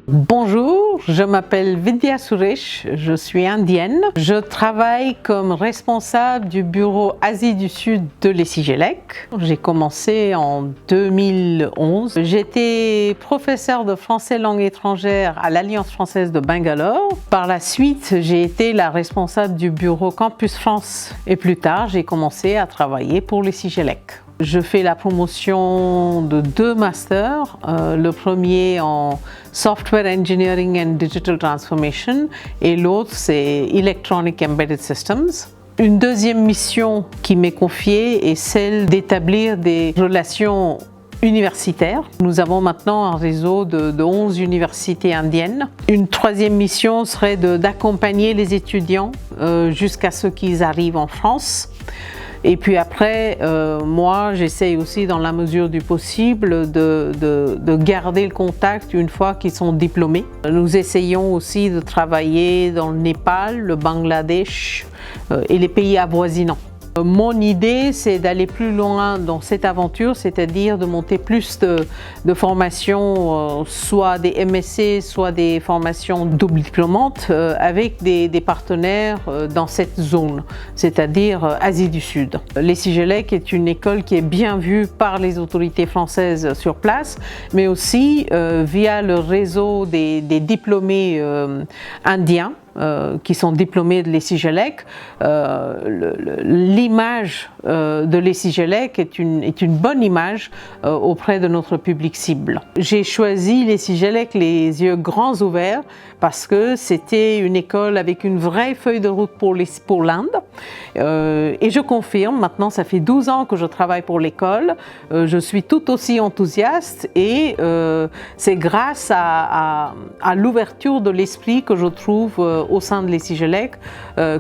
Bonjour, je m'appelle Vidya Suresh, je suis indienne. Je travaille comme responsable du bureau Asie du Sud de l'ESIGELEC. J'ai commencé en 2011. J'étais professeure de français langue étrangère à l'Alliance française de Bangalore. Par la suite, j'ai été la responsable du bureau Campus France et plus tard, j'ai commencé à travailler pour l'ESIGELEC. Je fais la promotion de 2 masters, le premier en Software Engineering and Digital Transformation et l'autre c'est Electronic Embedded Systems. Une deuxième mission qui m'est confiée est celle d'établir des relations universitaires. Nous avons maintenant un réseau de 11 universités indiennes. Une troisième mission serait d'accompagner les étudiants jusqu'à ce qu'ils arrivent en France. Et puis après, moi, j'essaye aussi dans la mesure du possible de garder le contact une fois qu'ils sont diplômés. Nous essayons aussi de travailler dans le Népal, le Bangladesh et les pays avoisinants. Mon idée, c'est d'aller plus loin dans cette aventure, c'est-à-dire de monter plus de formations, soit des MSc, soit des formations double diplômantes, avec des partenaires dans cette zone, c'est-à-dire Asie du Sud. L'ESIGELEC est une école qui est bien vue par les autorités françaises sur place, mais aussi via le réseau des diplômés indiens, qui sont diplômés de l'ESIGELEC. L'image de l'ESIGELEC est une bonne image auprès de notre public cible. J'ai choisi l'ESIGELEC les yeux grands ouverts parce que c'était une école avec une vraie feuille de route pour l'Inde. Et je confirme, maintenant ça fait 12 ans que je travaille pour l'école, je suis tout aussi enthousiaste et c'est grâce à l'ouverture de l'esprit que je trouve au sein de l'ESIGELEC,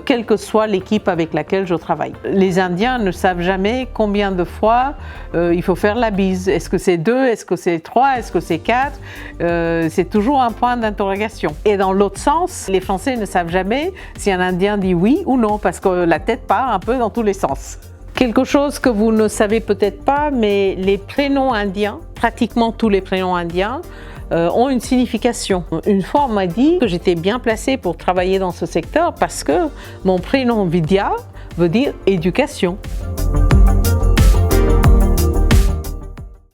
quelle que soit l'équipe avec laquelle je travaille. Les Indiens ne savent jamais combien de fois il faut faire la bise. Est-ce que c'est 2, est-ce que c'est 3, est-ce que c'est 4 c'est toujours un point d'interrogation. Et dans l'autre sens, les Français ne savent jamais si un Indien dit oui ou non, parce que la tête part un peu dans tous les sens. Quelque chose que vous ne savez peut-être pas, mais les prénoms indiens, pratiquement tous les prénoms indiens, ont une signification. Une fois, on m'a dit que j'étais bien placée pour travailler dans ce secteur parce que mon prénom Vidya veut dire éducation.